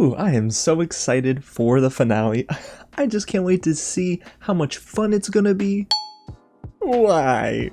Ooh, I am so excited for the finale. I just can't wait to see how much fun it's gonna be. Why?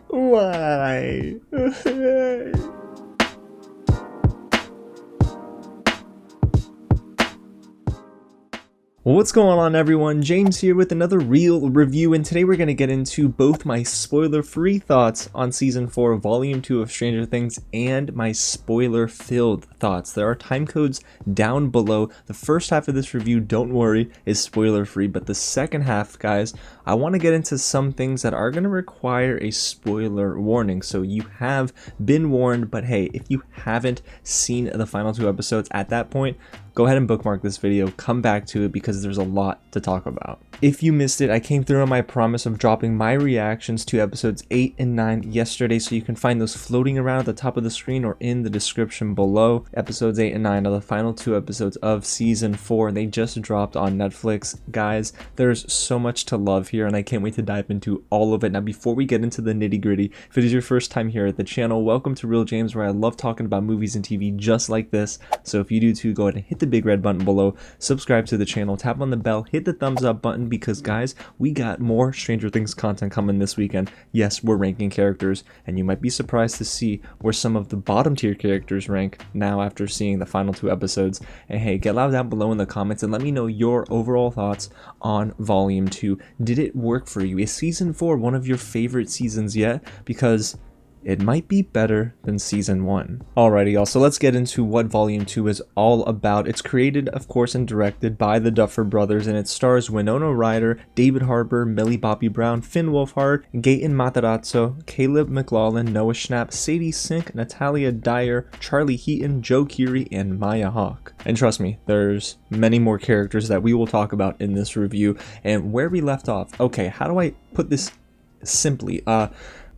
What's going on, everyone? James here with another real review, and today we're going to get into both my spoiler-free thoughts on Season 4, Volume 2 of Stranger Things, and my spoiler-filled thoughts. There are time codes down below. The first half of this review, don't worry, is spoiler-free, but the second half, guys, I want to get into some things that are going to require a spoiler warning. So you have been warned, but hey, if you haven't seen the final 2 episodes at that point, go ahead and bookmark this video, come back to it because there's a lot to talk about. If you missed it, I came through on my promise of dropping my reactions to episodes 8 and 9 yesterday, so you can find those floating around at the top of the screen or in the description below. Episodes 8 and 9 are the final 2 episodes of Season 4. They just dropped on Netflix. Guys, there's so much to love here, and I can't wait to dive into all of it. Now, before we get into the nitty-gritty, if it is your first time here at the channel, welcome to Real James, where I love talking about movies and TV just like this. So if you do too, go ahead and hit the big red button below, subscribe to the channel, tap on the bell, hit the thumbs up button, because guys, we got more Stranger Things content coming this weekend. Yes, we're ranking characters, and you might be surprised to see where some of the bottom tier characters rank now after seeing the final 2 episodes. And hey, get loud down below in the comments and let me know your overall thoughts on Volume 2. Did it work for you? Is Season 4 one of your favorite seasons yet? Because it might be better than Season 1. Alrighty, y'all, so let's get into what Volume 2 is all about. It's created, of course, and directed by the Duffer brothers, and it stars Winona Ryder, David Harbour, Millie Bobby Brown, Finn Wolfhard, Gaten Matarazzo, Caleb McLaughlin, Noah Schnapp, Sadie Sink, Natalia, Dyer, Charlie Heaton, Joe Keery, and Maya Hawke. And trust me, there's many more characters that we will talk about in this review. And where we left off, okay, how do I put this simply?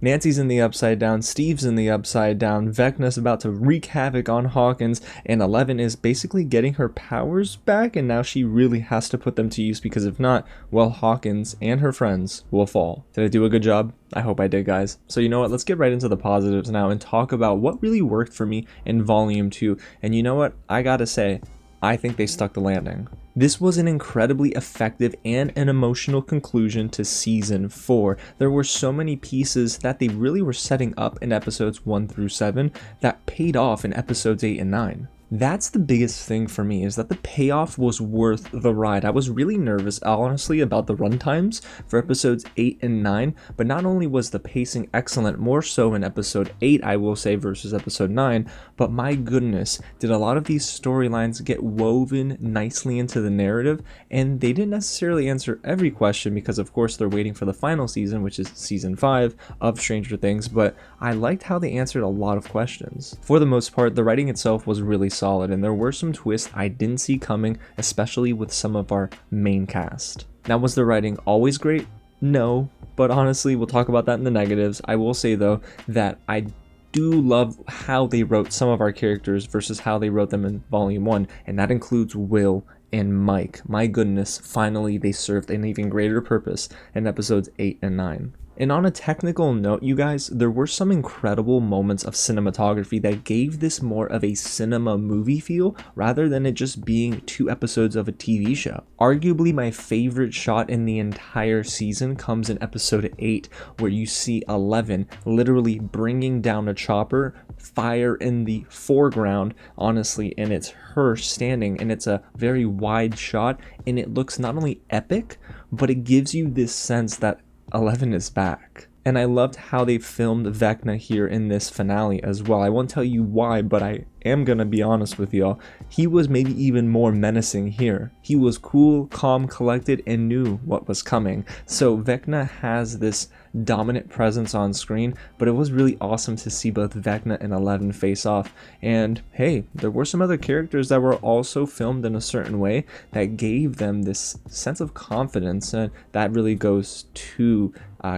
Nancy's in the Upside Down, Steve's in the Upside Down, Vecna's about to wreak havoc on Hawkins, and 11 is basically getting her powers back, and now she really has to put them to use, because if not, well, Hawkins and her friends will fall. Did I do a good job? I hope I did, guys. So you know what, let's get right into the positives now and talk about what really worked for me in Volume 2. And you know what, I gotta say, I think they stuck the landing. This was an incredibly effective and an emotional conclusion to Season 4. There were so many pieces that they really were setting up in episodes 1 through 7 that paid off in episodes 8 and 9. That's the biggest thing for me, is that the payoff was worth the ride. I was really nervous, honestly, about the runtimes for episodes 8 and 9, but not only was the pacing excellent, more so in episode 8, I will say, versus episode 9, but my goodness, did a lot of these storylines get woven nicely into the narrative, and they didn't necessarily answer every question, because of course they're waiting for the final season, which is Season 5 of Stranger Things, but I liked how they answered a lot of questions. For the most part, the writing itself was really solid, and there were some twists I didn't see coming, especially with some of our main cast. Now, was the writing always great? No, but honestly, we'll talk about that in the negatives. I will say though that I do love how they wrote some of our characters versus how they wrote them in Volume 1, and that includes Will and Mike. My goodness, finally they served an even greater purpose in episodes 8 and 9. And on a technical note, you guys, there were some incredible moments of cinematography that gave this more of a cinema movie feel rather than it just being 2 episodes of a TV show. Arguably my favorite shot in the entire season comes in episode 8, where you see 11 literally bringing down a chopper, fire in the foreground, honestly, and it's her standing, and it's a very wide shot, and it looks not only epic, but it gives you this sense that 11 is back. And I loved how they filmed Vecna here in this finale as well. I won't tell you why, but I am gonna be honest with y'all. He was maybe even more menacing here. He was cool, calm, collected, and knew what was coming. So Vecna has this dominant presence on screen, but it was really awesome to see both Vecna and 11 face off. And hey, there were some other characters that were also filmed in a certain way that gave them this sense of confidence, and that really goes to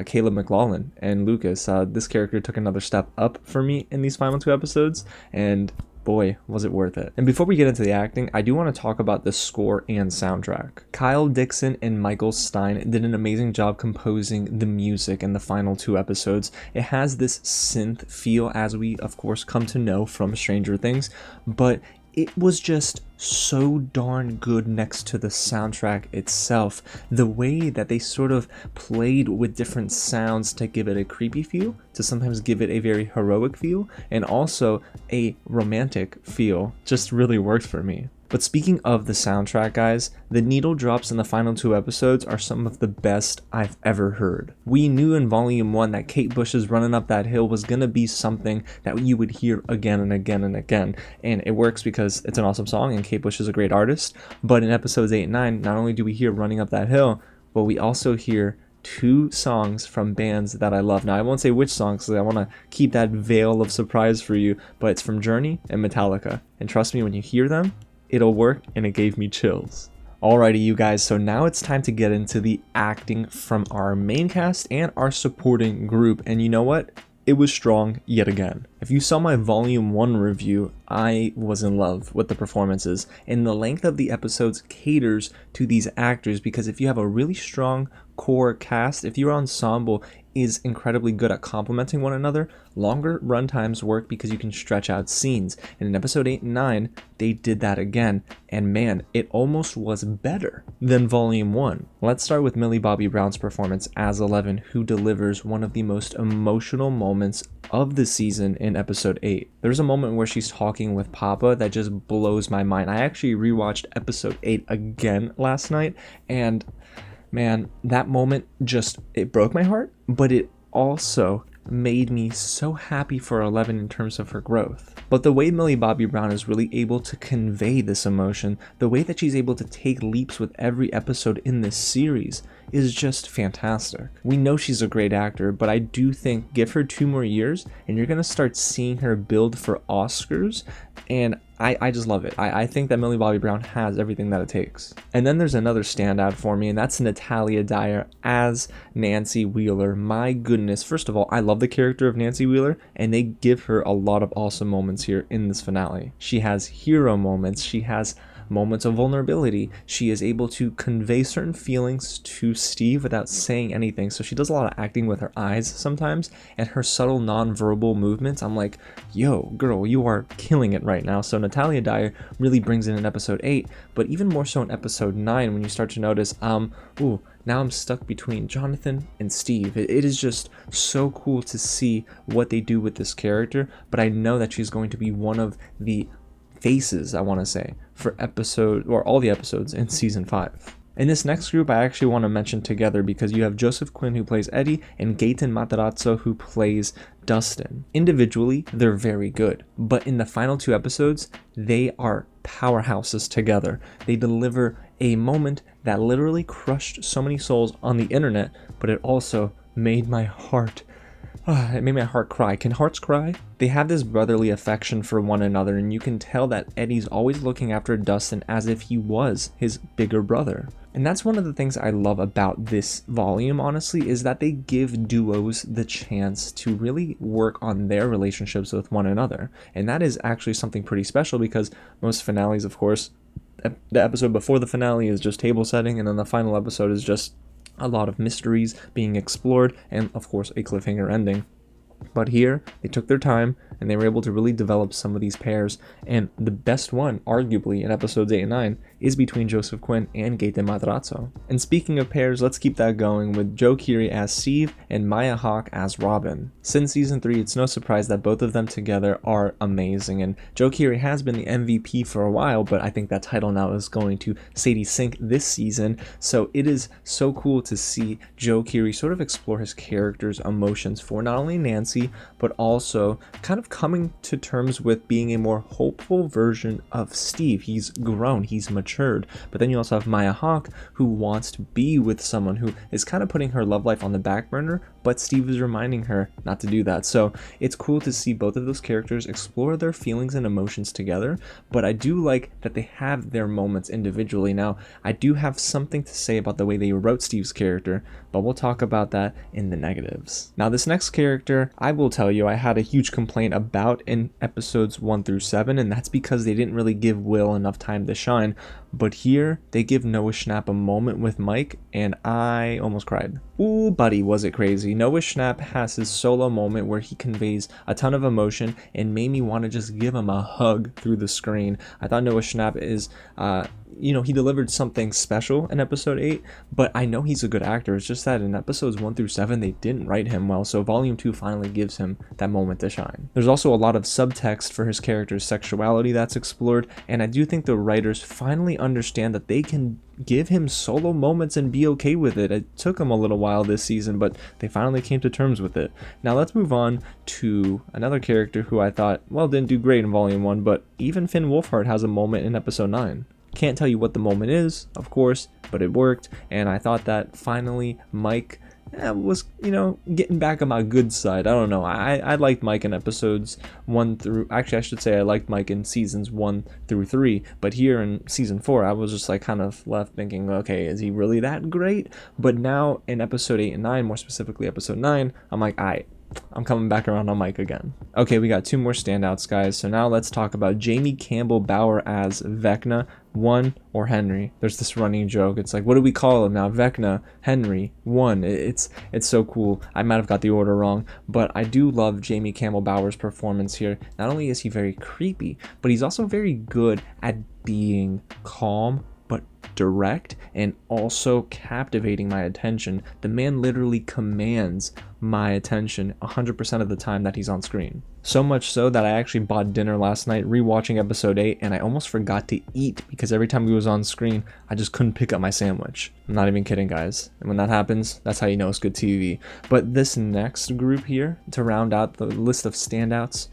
Caleb McLaughlin and Lucas. This character took another step up for me in these final 2 episodes, and boy, was it worth it. And before we get into the acting, I do want to talk about the score and soundtrack. Kyle Dixon and Michael Stein did an amazing job composing the music in the final 2 episodes. It has this synth feel, as we of course come to know from Stranger Things, but it was just so darn good next to the soundtrack itself. The way that they sort of played with different sounds to give it a creepy feel, to sometimes give it a very heroic feel, and also a romantic feel just really worked for me. But speaking of the soundtrack, guys, the needle drops in the final 2 episodes are some of the best I've ever heard. We knew in Volume 1 that Kate Bush's Running Up That Hill was gonna be something that you would hear again and again and again, and it works because it's an awesome song and Kate Bush is a great artist. But in episodes 8 and 9, not only do we hear Running Up That Hill, but we also hear 2 songs from bands that I love. Now, I won't say which songs because I want to keep that veil of surprise for you, but it's from Journey and Metallica. And trust me, when you hear them, it'll work, and it gave me chills. Alrighty, you guys, so now it's time to get into the acting from our main cast and our supporting group. And you know what? It was strong yet again. If you saw my Volume 1 review, I was in love with the performances, and the length of the episodes caters to these actors, because if you have a really strong core cast, if your ensemble is incredibly good at complementing one another, longer runtimes work because you can stretch out scenes. And in episode 8 and 9, they did that again, and man, it almost was better than Volume 1. Let's start with Millie Bobby Brown's performance as 11, who delivers one of the most emotional moments of the season in episode 8. There's a moment where she's talking with Papa that just blows my mind. I actually rewatched episode 8 again last night, and man, that moment it broke my heart, but it also made me so happy for 11 in terms of her growth. But the way Millie Bobby Brown is really able to convey this emotion, the way that she's able to take leaps with every episode in this series, is just fantastic. We know she's a great actor, but I do think give her 2 more years and you're gonna start seeing her build for Oscars, and I just love it. I think that Millie Bobby Brown has everything that it takes. And then there's another standout for me, and that's Natalia Dyer as Nancy Wheeler. My goodness, first of all, I love the character of Nancy Wheeler, and they give her a lot of awesome moments here in this finale. She has hero moments, she has moments of vulnerability. She is able to convey certain feelings to Steve without saying anything. So she does a lot of acting with her eyes sometimes, and her subtle non-verbal movements. I'm like, yo, girl, you are killing it right now. So Natalia Dyer really brings it in episode 8, but even more so in episode 9 when you start to notice, now I'm stuck between Jonathan and Steve. It is just so cool to see what they do with this character, but I know that she's going to be one of the faces, I want to say, for all the episodes in season 5. In this next group, I actually want to mention together because you have Joseph Quinn, who plays Eddie, and Gaten Matarazzo, who plays Dustin. Individually, they're very good, but in the final 2 episodes, they are powerhouses together. They deliver a moment that literally crushed so many souls on the internet, but it also made my heart cry. Can hearts cry? They have this brotherly affection for one another, and you can tell that Eddie's always looking after Dustin as if he was his bigger brother. And that's one of the things I love about this volume, honestly, is that they give duos the chance to really work on their relationships with one another. And that is actually something pretty special, because most finales, of course, the episode before the finale is just table setting, and then the final episode is just a lot of mysteries being explored, and of course a cliffhanger ending. But here, they took their time, and they were able to really develop some of these pairs, and the best one, arguably, in episodes 8 and 9, is between Joseph Quinn and Gaten Matarazzo. And speaking of pairs, let's keep that going with Joe Keery as Steve and Maya Hawke as Robin. Since season 3, it's no surprise that both of them together are amazing, and Joe Keery has been the MVP for a while, but I think that title now is going to Sadie Sink this season, so it is so cool to see Joe Keery sort of explore his character's emotions for not only Nancy, but also kind of coming to terms with being a more hopeful version of Steve. He's grown, he's matured. But then you also have Maya Hawke, who wants to be with someone who is kind of putting her love life on the back burner, but Steve is reminding her not to do that. So it's cool to see both of those characters explore their feelings and emotions together, but I do like that they have their moments individually. Now, I do have something to say about the way they wrote Steve's character, but we'll talk about that in the negatives. Now, this next character, I will tell you, I had a huge complaint about in episodes 1 through 7, and that's because they didn't really give Will enough time to shine. But here, they give Noah Schnapp a moment with Mike, and I almost cried. Ooh, buddy, was it crazy. Noah Schnapp has his solo moment where he conveys a ton of emotion and made me want to just give him a hug through the screen. I thought Noah Schnapp is, he delivered something special in episode 8, but I know he's a good actor. It's just that in episodes 1 through 7, they didn't write him well, so volume 2 finally gives him that moment to shine. There's also a lot of subtext for his character's sexuality that's explored, and I do think the writers finally understand that they can give him solo moments and be okay with it. It took him a little while this season, but they finally came to terms with it. Now let's move on to another character who I thought, well, didn't do great in volume 1, but even Finn Wolfhard has a moment in episode 9. Can't tell you what the moment is, of course, but it worked, and I thought that finally Mike was, getting back on my good side. I don't know. I liked Mike in episodes 1 through... Actually, I should say I liked Mike in seasons 1 through 3. But here in season 4, I was just like kind of left thinking, okay, is he really that great? But now in episode 8 and 9, more specifically episode 9, I'm like, I'm coming back around on Mike again. Okay, we got 2 more standouts, guys. So now let's talk about Jamie Campbell Bower as Vecna 1 or Henry. There's this running joke. It's like, what do we call him now? Vecna, Henry, 1. It's so cool. I might have got the order wrong, but I do love Jamie Campbell Bower's performance here. Not only is he very creepy, but he's also very good at being calm but direct and also captivating my attention. The man literally commands my attention 100% of the time that he's on screen. So much so that I actually bought dinner last night rewatching episode 8, and I almost forgot to eat because every time he was on screen, I just couldn't pick up my sandwich. I'm not even kidding, guys. And when that happens, that's how you know it's good TV. But this next group here, to round out the list of standouts,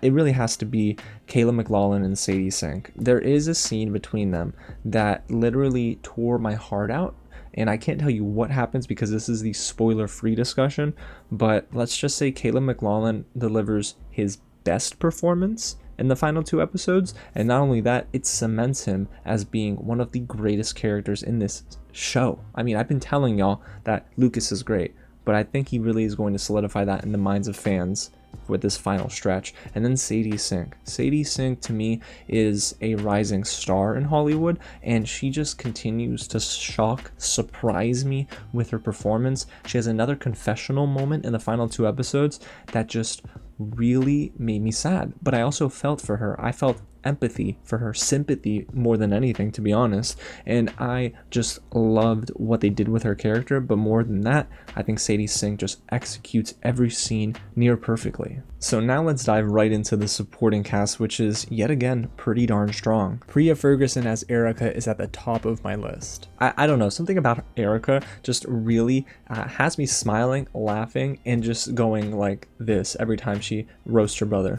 it really has to be Kayla McLaughlin and Sadie Sink. There is a scene between them that literally tore my heart out. And I can't tell you what happens because this is the spoiler-free discussion, but let's just say Caleb McLaughlin delivers his best performance in the final 2 episodes, and not only that, it cements him as being one of the greatest characters in this show. I mean, I've been telling y'all that Lucas is great, but I think he really is going to solidify that in the minds of fans with this final stretch. And then Sadie Sink. Sadie Sink to me is a rising star in Hollywood, and she just continues to surprise me with her performance. She has another confessional moment in the final 2 episodes that just really made me sad, but I also felt for her. I felt empathy for her, sympathy more than anything, to be honest, and I just loved what they did with her character. But more than that, I think Sadie Sink just executes every scene near perfectly. So now let's dive right into the supporting cast, which is yet again pretty darn strong. Priya Ferguson as Erica is at the top of my list. I don't know, something about Erica just really has me smiling, laughing, and just going like this every time she roasts her brother.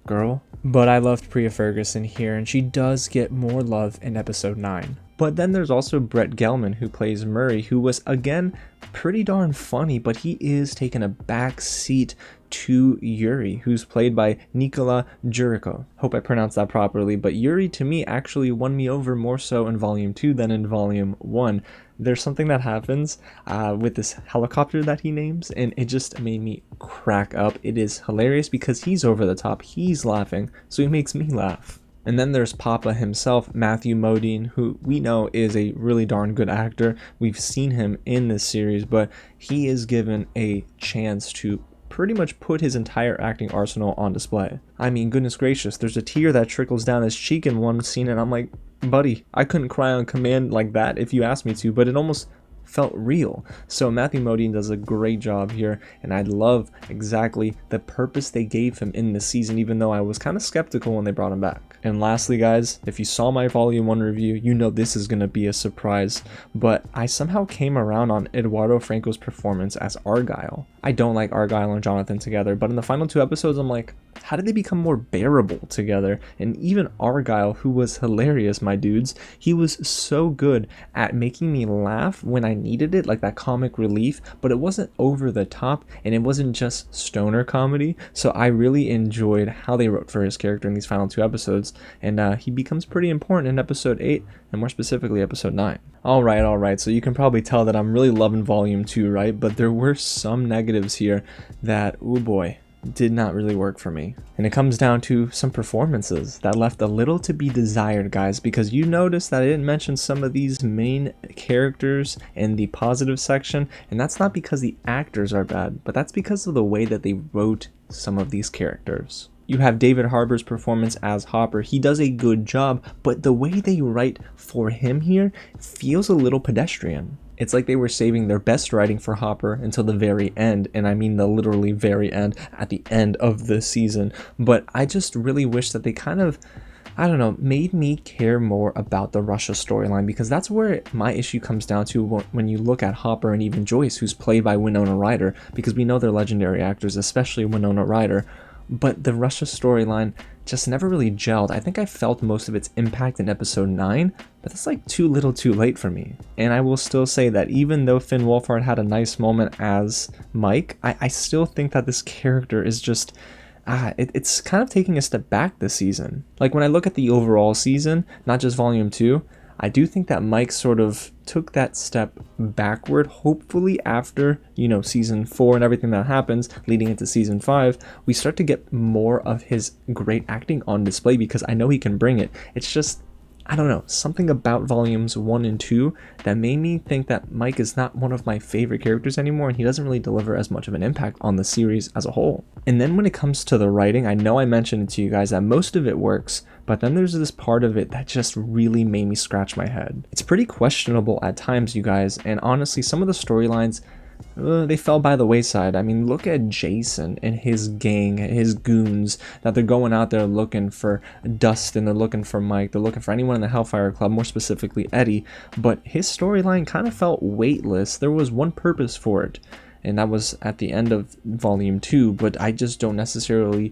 Girl. But I loved Priya Ferguson here, and she does get more love in episode 9. But then there's also Brett Gelman, who plays Murray, who was again pretty darn funny, but he is taking a back seat to Yuri, who's played by Nikola Juriko. Hope I pronounced that properly, but Yuri to me actually won me over more so in volume 2 than in volume 1. There's something that happens with this helicopter that he names, and it just made me crack up. It is hilarious because he's over the top, he's laughing, so he makes me laugh. And then there's Papa himself, Matthew Modine, who we know is a really darn good actor. We've seen him in this series, but he is given a chance to pretty much put his entire acting arsenal on display. I mean, goodness gracious, there's a tear that trickles down his cheek in one scene, and I'm like, buddy, I couldn't cry on command like that if you asked me to, but it almost felt real. So Matthew Modine does a great job here, and I love exactly the purpose they gave him in this season, even though I was kind of skeptical when they brought him back. And lastly, guys, if you saw my volume 1 review, you know this is going to be a surprise, but I somehow came around on Eduardo Franco's performance as Argyle. I don't like Argyle and Jonathan together, but in the final 2 episodes, I'm like, how did they become more bearable together? And even Argyle, who was hilarious, my dudes, he was so good at making me laugh when I needed it, like that comic relief, but it wasn't over the top, and it wasn't just stoner comedy. So I really enjoyed how they wrote for his character in these final 2 episodes, and he becomes pretty important in episode 8, and more specifically episode 9. Alright, so you can probably tell that I'm really loving volume 2, right? But there were some negatives here that, oh boy, did not really work for me. And it comes down to some performances that left a little to be desired, guys, because you notice that I didn't mention some of these main characters in the positive section, and that's not because the actors are bad, but that's because of the way that they wrote some of these characters. You have David Harbour's performance as Hopper. He does a good job, but the way they write for him here feels a little pedestrian. It's like they were saving their best writing for Hopper until the very end, and I mean the literally very end, at the end of the season. But I just really wish that they kind of, I don't know, made me care more about the Russia storyline, because that's where my issue comes down to when you look at Hopper and even Joyce, who's played by Winona Ryder, because we know they're legendary actors, especially Winona Ryder. But the Russia storyline just never really gelled. I think I felt most of its impact in episode 9, but that's like too little too late for me. And I will still say that even though Finn Wolfhard had a nice moment as Mike, I still think that this character is just, it's kind of taking a step back this season. Like when I look at the overall season, not just volume 2, I do think that Mike sort of took that step backward. Hopefully after, season 4 and everything that happens leading into season 5, we start to get more of his great acting on display, because I know he can bring it. It's just, I don't know, something about volumes 1 and 2 that made me think that Mike is not one of my favorite characters anymore, and he doesn't really deliver as much of an impact on the series as a whole. And then when it comes to the writing, I know I mentioned it to you guys that most of it works, but then there's this part of it that just really made me scratch my head. It's pretty questionable at times, you guys, and honestly, some of the storylines, they fell by the wayside. I mean, look at Jason and his gang, his goons, that they're going out there looking for Dustin, they're looking for Mike, they're looking for anyone in the Hellfire Club, more specifically Eddie, but his storyline kind of felt weightless. There was one purpose for it, and that was at the end of volume 2, but I just don't necessarily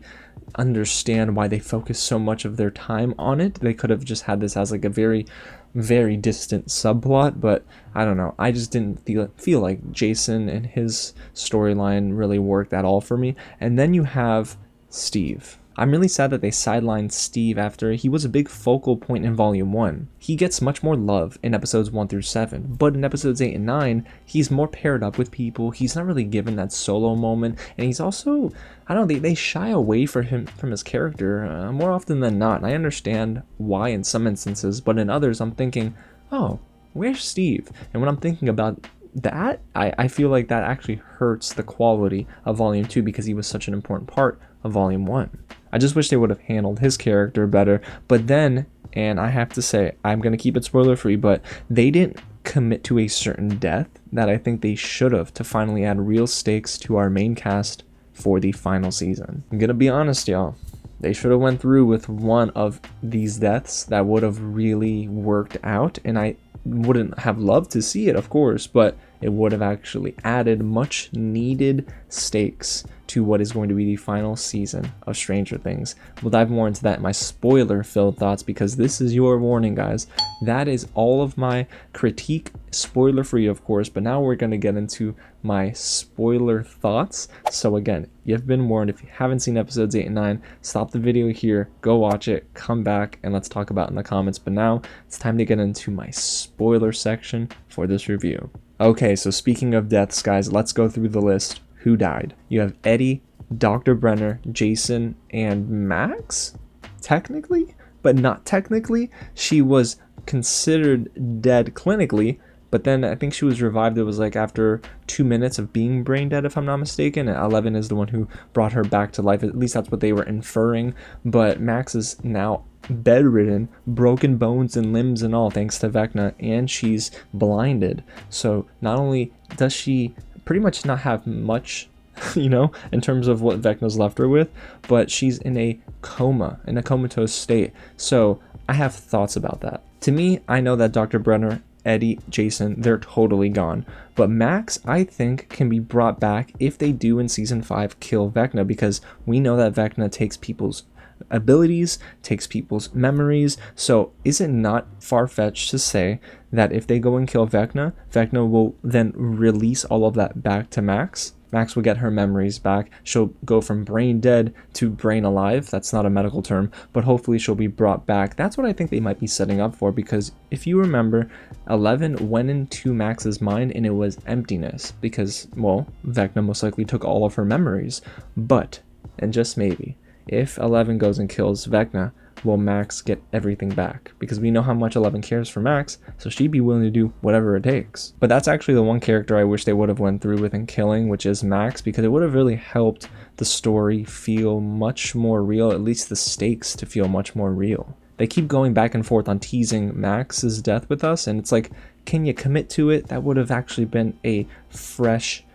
understand why they focus so much of their time on it. They could have just had this as like a very, very distant subplot, but I don't know. I just didn't feel like Jason and his storyline really worked at all for me. And then you have Steve. I'm really sad that they sidelined Steve after he was a big focal point in volume 1. He gets much more love in episodes 1 through 7, but in episodes 8 and 9, he's more paired up with people. He's not really given that solo moment, and he's also, I don't know, they shy away from his character more often than not. And I understand why in some instances, but in others I'm thinking, oh, where's Steve? And when I'm thinking about that, I feel like that actually hurts the quality of volume 2, because he was such an important part of volume 1. I just wish they would have handled his character better. But then, and I have to say, I'm going to keep it spoiler free, but they didn't commit to a certain death that I think they should have, to finally add real stakes to our main cast for the final season. I'm going to be honest, y'all. They should have went through with one of these deaths that would have really worked out, and I wouldn't have loved to see it, of course, but it would have actually added much needed stakes to what is going to be the final season of Stranger Things. We'll dive more into that in my spoiler-filled thoughts, because this is your warning, guys. That is all of my critique, spoiler-free, of course, but now we're going to get into my spoiler thoughts. So again, you've been warned. If you haven't seen episodes 8 and 9, stop the video here, go watch it, come back, and let's talk about it in the comments. But now it's time to get into my spoiler section for this review. Okay, so speaking of deaths, guys, let's go through the list. Who died? You have Eddie, Dr. Brenner, Jason, and Max? Technically, but not technically. She was considered dead clinically, but then I think she was revived. It was like after 2 minutes of being brain dead, if I'm not mistaken. And 11 is the one who brought her back to life. At least that's what they were inferring. But Max is now bedridden, broken bones and limbs and all, thanks to Vecna, and she's blinded. So not only does she pretty much not have much, in terms of what Vecna's left her with, but she's in a coma, in a comatose state. So I have thoughts about that. To me, I know that Dr. Brenner, Eddie, Jason, they're totally gone. But Max, I think, can be brought back if they do in season 5 kill Vecna, because we know that Vecna takes people's abilities, takes people's memories. So is it not far-fetched to say that if they go and kill Vecna, Vecna will then release all of that back to Max? Max will get her memories back. She'll go from brain dead to brain alive. That's not a medical term, but hopefully she'll be brought back. That's what I think they might be setting up for, because if you remember, 11 went into Max's mind and it was emptiness because, well, Vecna most likely took all of her memories. But and just maybe, if 11 goes and kills Vecna, will Max get everything back? Because we know how much 11 cares for Max, so she'd be willing to do whatever it takes. But that's actually the one character I wish they would have went through with and killing, which is Max, because it would have really helped the story feel much more real, at least the stakes to feel much more real. They keep going back and forth on teasing Max's death with us, and it's like, can you commit to it? That would have actually been a fresh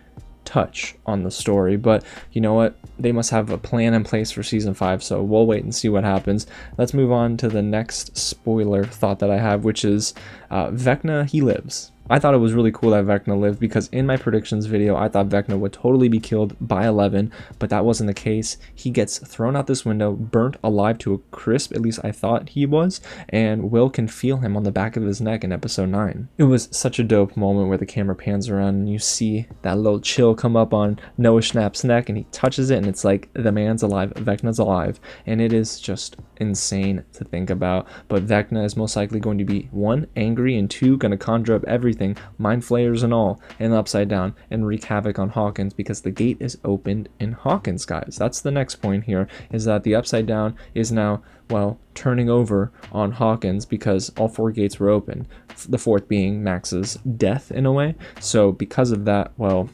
touch on the story, but you know what, they must have a plan in place for season 5, so we'll wait and see what happens. Let's move on to the next spoiler thought that I have, which is Vecna, he lives. I thought it was really cool that Vecna lived, because in my predictions video I thought Vecna would totally be killed by 11, but that wasn't the case. He gets thrown out this window, burnt alive to a crisp, at least I thought he was, and Will can feel him on the back of his neck in episode 9. It was such a dope moment where the camera pans around and you see that little chill come up on Noah Schnapp's neck and he touches it and it's like, the man's alive, Vecna's alive, and it is just insane to think about. But Vecna is most likely going to be 1, angry, and 2, going to conjure up everything, mind flayers and all, and upside down, and wreak havoc on Hawkins, because the gate is opened in Hawkins, guys. That's the next point here, is that the upside down is now, well, turning over on Hawkins, because all 4 gates were open, the 4th being Max's death in a way. So because of that, well,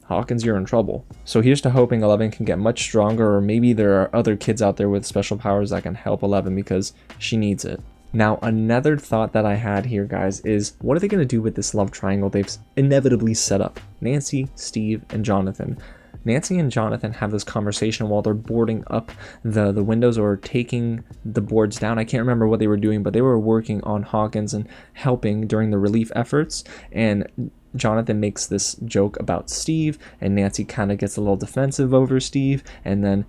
Hawkins, you're in trouble. So here's to hoping 11 can get much stronger, or maybe there are other kids out there with special powers that can help 11, because she needs it. Now, another thought that I had here, guys, is what are they going to do with this love triangle they've inevitably set up? Nancy, Steve, and Jonathan. Nancy and Jonathan have this conversation while they're boarding up the windows or taking the boards down. I can't remember what they were doing, but they were working on Hawkins and helping during the relief efforts. And Jonathan makes this joke about Steve, and Nancy kind of gets a little defensive over Steve, and then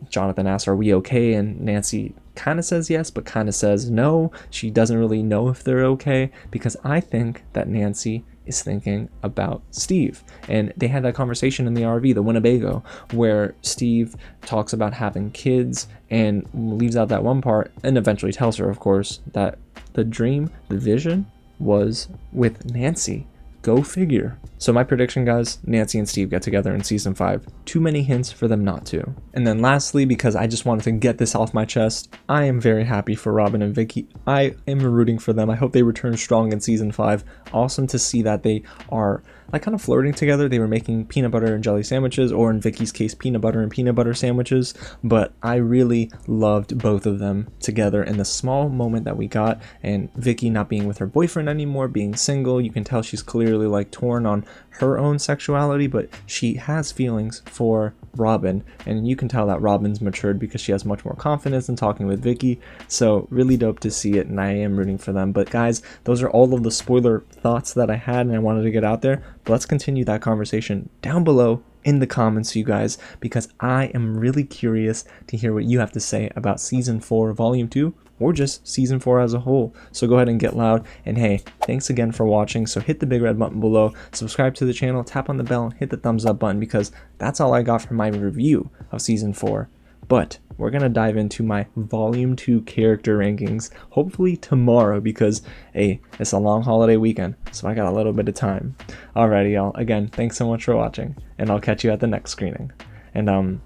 Jonathan asks, are we okay? And Nancy kind of says yes, but kind of says no. She doesn't really know if they're okay, because I think that Nancy is thinking about Steve. And they had that conversation in the RV, the Winnebago, where Steve talks about having kids and leaves out that one part, and eventually tells her, of course, that the dream, the vision, was with Nancy. Go figure. So my prediction, guys, Nancy and Steve get together in season 5. Too many hints for them not to. And then lastly, because I just wanted to get this off my chest, I am very happy for Robin and Vicky. I am rooting for them. I hope they return strong in season 5. Awesome to see that they are like kind of flirting together. They were making peanut butter and jelly sandwiches, or in Vicky's case, peanut butter and peanut butter sandwiches. But I really loved both of them together in the small moment that we got. And Vicky not being with her boyfriend anymore, being single, you can tell she's clearly like torn on her own sexuality, but she has feelings for Robin, and you can tell that Robin's matured because she has much more confidence in talking with Vicky. So really dope to see it, and I am rooting for them. But guys, those are all of the spoiler thoughts that I had and I wanted to get out there. But let's continue that conversation down below in the comments, you guys, because I am really curious to hear what you have to say about season 4 volume 2, or just season 4 as a whole. So go ahead and get loud, and hey, thanks again for watching. So hit the big red button below, subscribe to the channel, tap on the bell, and hit the thumbs up button, because that's all I got from my review of season 4. But we're gonna dive into my volume 2 character rankings hopefully tomorrow, because hey, it's a long holiday weekend, so I got a little bit of time. Alrighty, y'all, again, thanks so much for watching, and I'll catch you at the next screening. And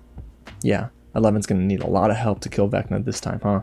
yeah, 11's gonna need a lot of help to kill Vecna this time, huh?